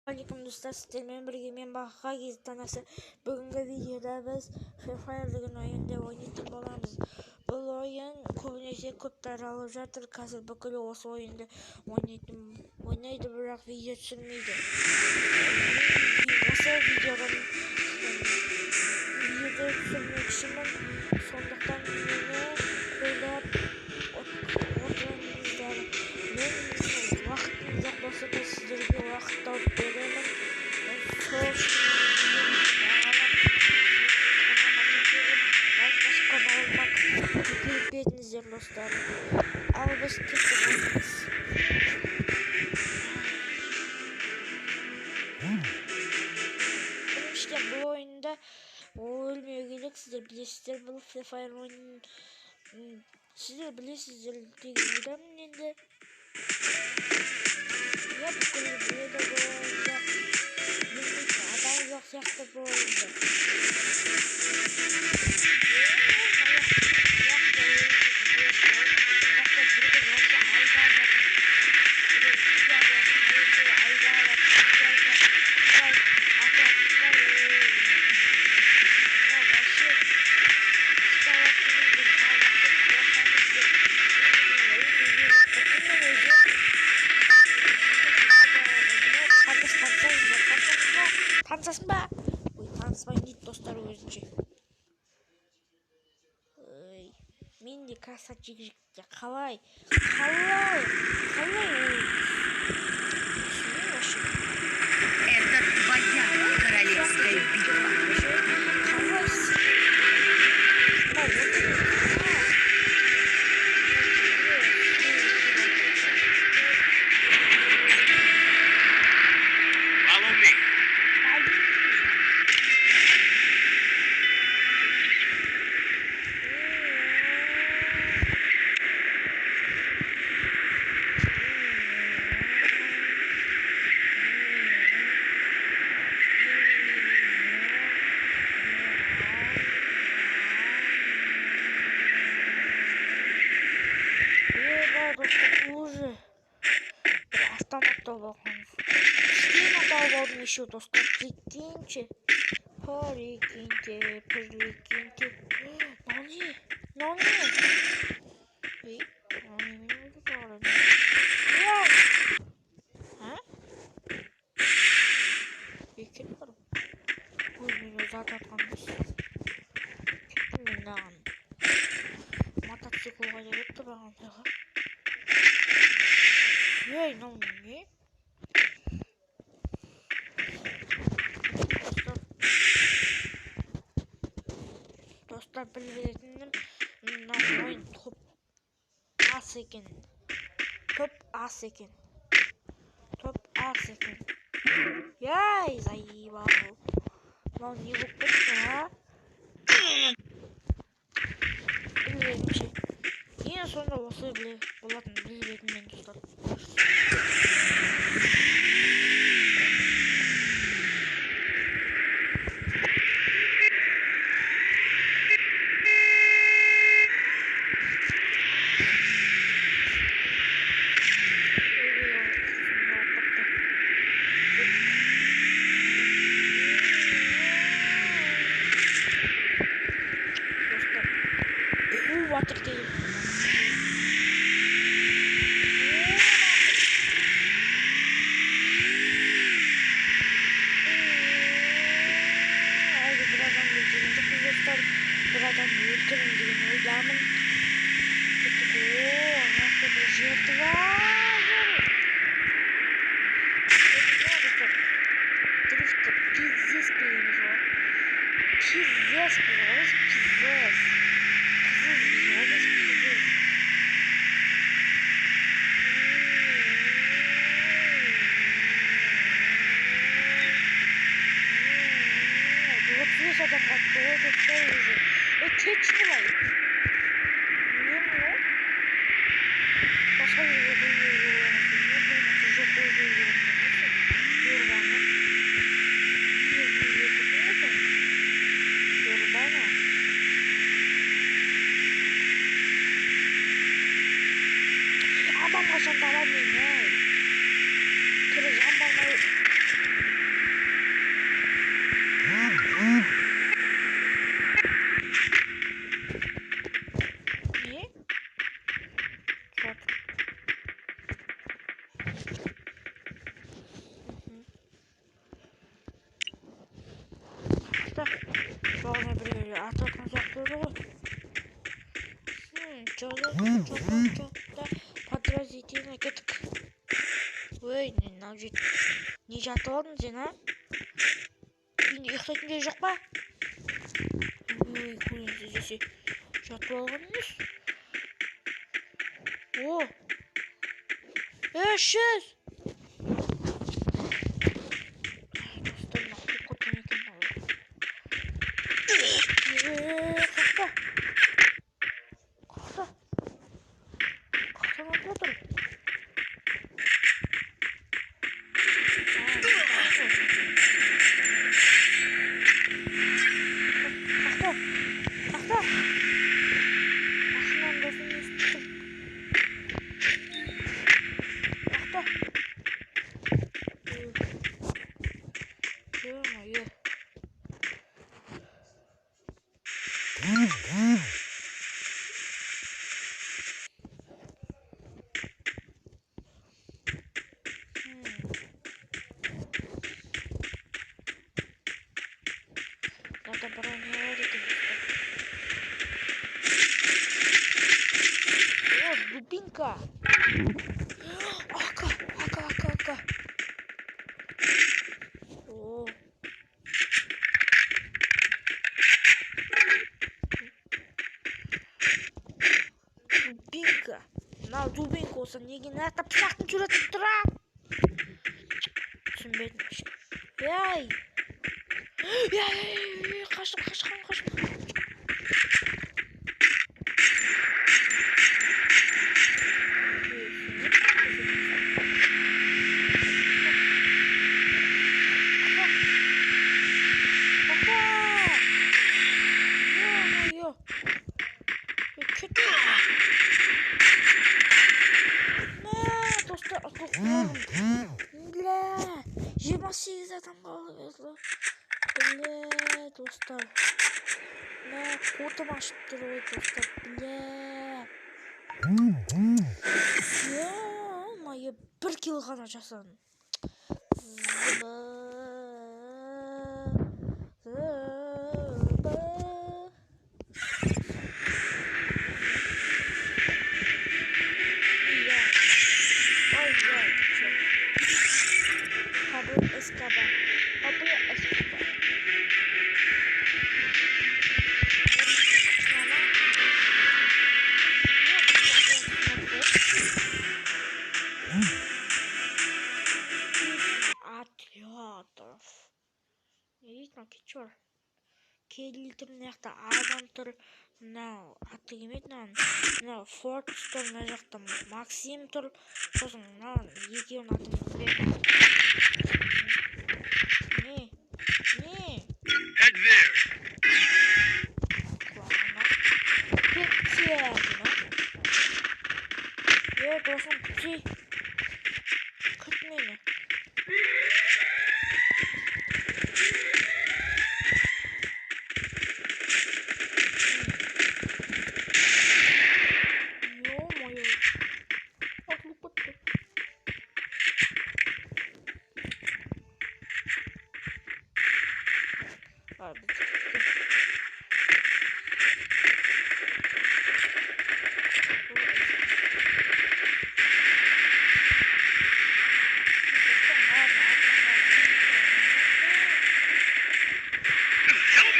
Assalamualaikum dostlar, sizlerle birlikte men Bakka Gezi tanası. Bugünkü videoda biz Free Fire degan oyunda oynayıp bolamiz. Bu oyun ko'pincha ko'plar olib жатыр. Hozir бүкіл осы oyunda oynaydi, biroq video tushirmaydi. Осы videoda tushirmoqchiman. So'ndaqdan meni qo'llab o'tiringizlar. Men vaqtim yo'q bo'lsa da sizlarga vaqt topib beraman. Hepinizler dostlar. Ama biz kesinlikle işte bu oyunda ölmüyor gerek, sizler bilirsizler. Bu Free Fire oyunun sizler bilirsizler diyebilirim şimdi. Ya bu kulübüye de bu oyunda adam yok yaktı bu oyunda. Tanısın ba? Tanısmayın dostlar özünce. Мен де красавчик жігітте қалай Это твоя королевская битва. Follow me. Уже автоматта болғанбыз. Кішкене тауып алдым еще достар. Прикиньте. Нани? Бекер барым. Өзімен өзі ататқанбыз. Кеттім мен даған. Мотоциклға келіпті бағандағы. Ей, не? Dostlar bildiğinizden oyun top as ekin. Yay, zayıva. Lan niye bu ha? Bilmiyorum şey. Yine sonra olsa bile olanın bilmiyorum ben dostlar. Water değil. Haydi birazdan geçelim. Çok dostlar. Buradan yürütürüm diye oylamın. Nasıl bir жертва. Дрифт пиздец перевезло. Пиздец. Adam baktı, o da söyleyecek. Keç bulayım. Niye mi o? Başka bir yere yollamasın. Ne bulması çok öyle yollamasın. Yorbanı. Yorbanı. Adam kaçan dalamıyor ne? Kıracağım bana. Жоғына бір ататын сияқты еді ғой. Жоғында подразительно кеттік. Ой, не жатып алдың сен, а? Үйінде ұйықтайтын жер жоқ па? Ой, көрінсіз десе жатып алған емес. О! 500! Достар, мақұл қотын екен алып. Қақта! Қақта! Қақтан атып отыр. Қақта! Ашынан досын естітім. Қақта! Ё-моё. Надо бронировать это. О, дубинка! Ака. О. Дубинка. На дубинка болса неге нарта пышақтың суретін тұра? Түсінбедім ешкім. Яй! Қашым. Бля, 28 адам қалды езлі. Бля, достар. Бля, қотым ашып тұр ой, достар. Бля. Ё-моё, 1 кило ғана жасадым. Чор. Келілтір мына адам тұр. Мынау аты кемеді мынау Форд тұр, мына жақта Максим тұр. Сосын мынау екеуін атын білмедім. Не? Head there. Құлағына. Досым күтей. Күт мені. Help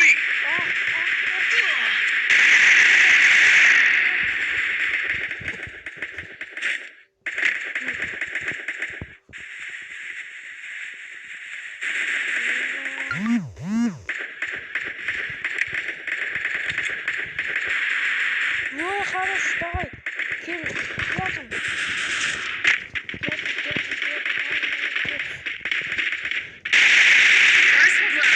me. Ой, хорош, давай. Кел, платим. First blood.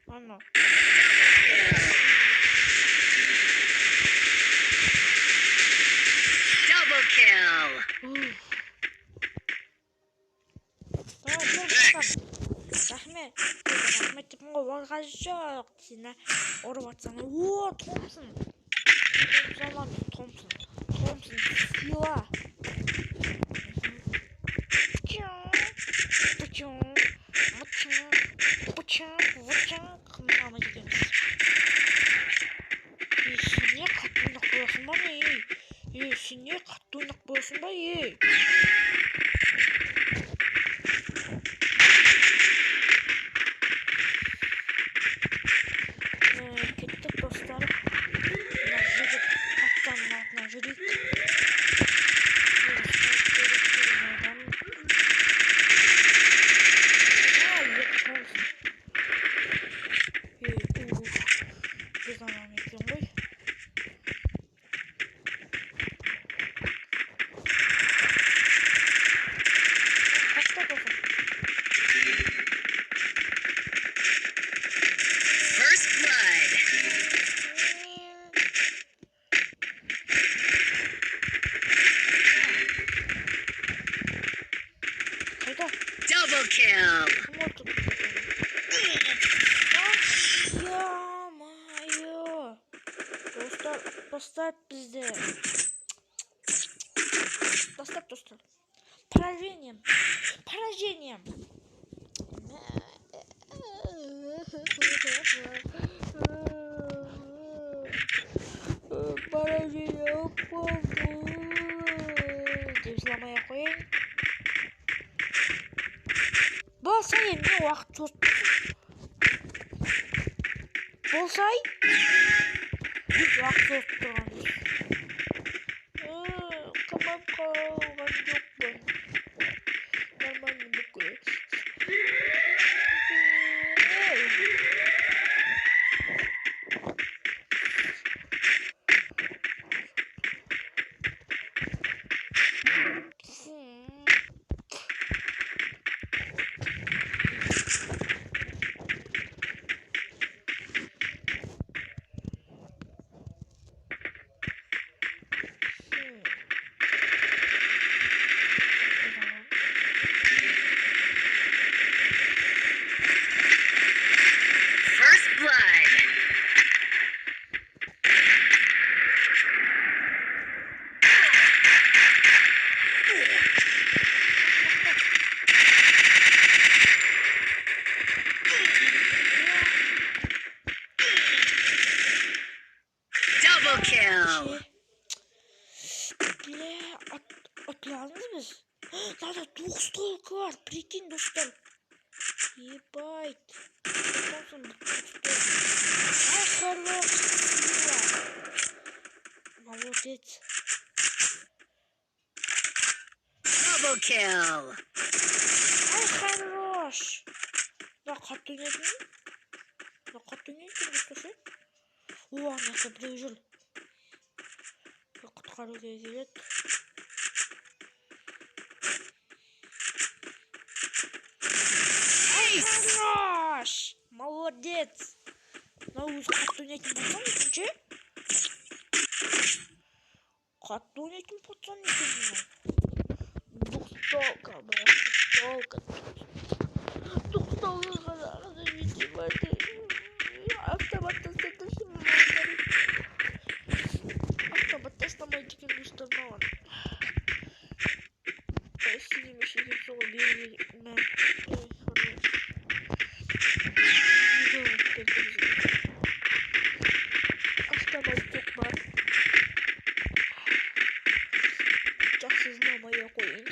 Ладно. Double kill. Рахмет депін ғой, уағаз жоқ. Сені ұрып атсаны. О, Томпсон. Томпсон, сила. Мама дегенбиз. Сине катуу ойнок болосуң ба не? Сине катуу ойнок болосуң ба? Кеттик достор. Мына жигит патчанын артынан жүрүйт. Biz anam eкен ғой. First blood. Қайда? Double kill. Ё-моё! Достар, поставь бізді. Поставь, достар. Поражением. Поражение. полный. Деп жыламай ақ қояйын. Болсай, не уақыт созбасын. Болсай, уақыт созып тұрғанбыз. Қамап қалған жоқпын. Нормально бүкіл. First blood. Double kill. Отладыңыз біз? Надо 9 толкы бар, прикинь, достар. Ебать. Ай, хорош. Молодец. Double kill. Ай, хорош. Да, қатты ойнайтын. Достар. О, мына біреу жүр. Құтқаруға келеді. Хорош! Молодец! Мынау өзі қатты ойнайтын пацан екінші? Қатты ойнайтын пацан екен мынау. Двухстолка, двухстолка. Двухстолка ғана жетемайды. Автоматтан тастамайды екен достар маған. Синема шегем соға берген. Автомат жоқ бар. Жақсы жыламай ақ қояйын.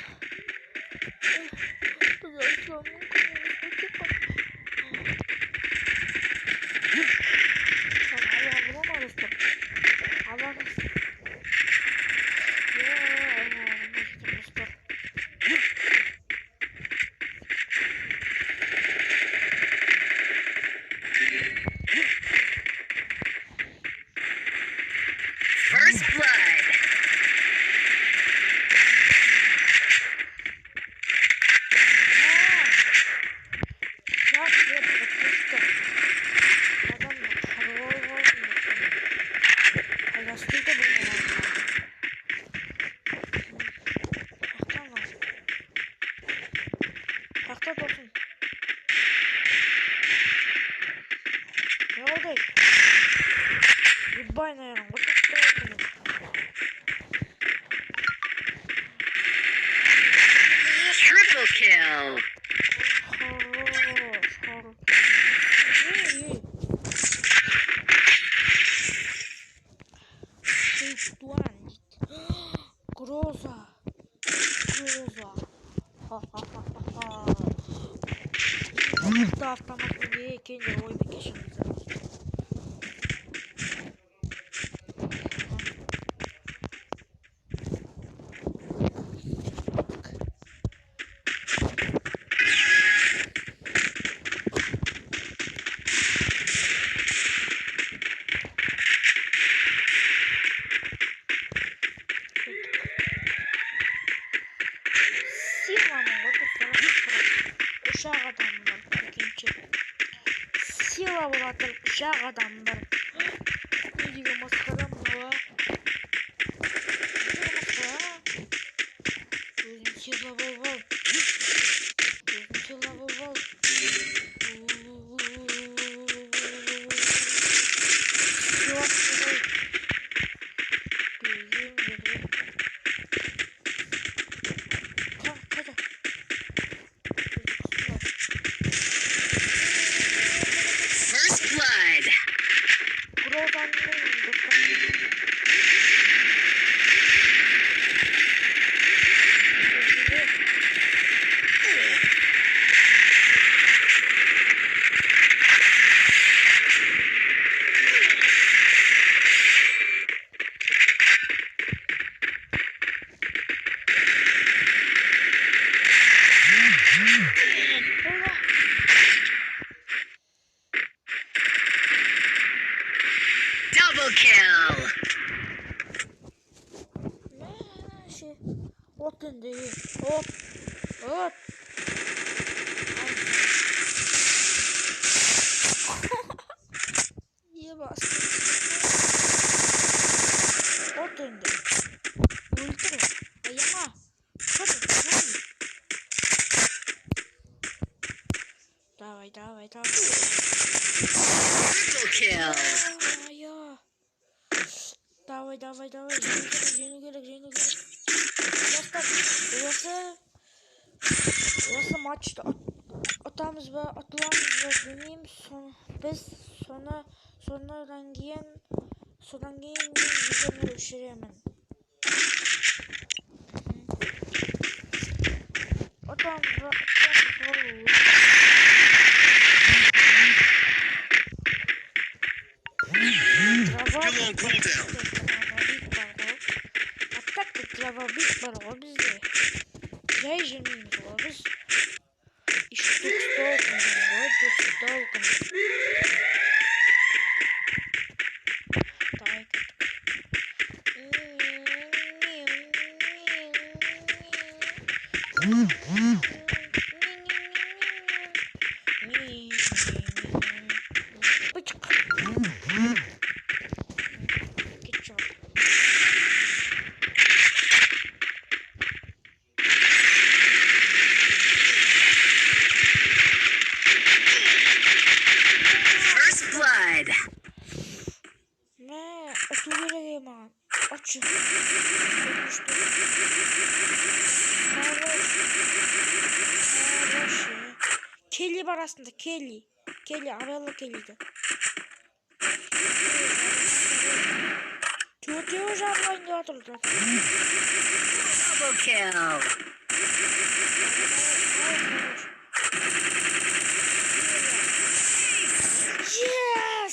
First blood. Ебай, наверное, вот так. kill. Хорош, хорош. Эй, ты туан. Гроза. Гроза. Ха-ха-ха-ха-ха. Мықты автоматты екен де ой бекешіміз. Силамын ғой ұшақ адам бар екінші. Сила болатын ұшақ адам бар. Не деген масқара мынау? Өзің сила бол. Өзің сила бол. First blood. Double kill. Мاشي وطن دي هوب يبقى وطن دي قلتله يا جماعة خد давай Triple kill. Давай. Жеңу керек. Осы матчты ұтамыз ба, ұтыламыз ба білмеймін. Біз содан кейін мен видеоны өшіремін. Ұтамыз ба. Still on cooldown. Травабит бар ғой бізде. Жай жемейміз ғой біз. Толкын. Давай Пычк. Кетчуп. Оту керек маған. Отшы. Келли бар астында, Келли. Арелла Келлиді. Төртеуі жағылайын деп жатыр. Double kill. Yes!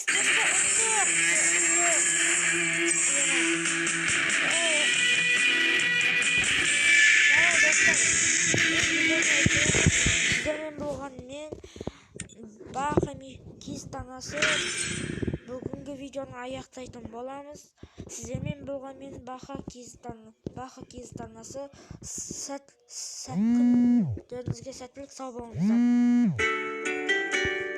Сіздермен болған мен Бахами Кистанасы бүгінгі видеоны аяқтайтын боламыз. Сіздермен болған мен Баха Кистанасы күндеріңізге сәттілік, сау болыңыздар.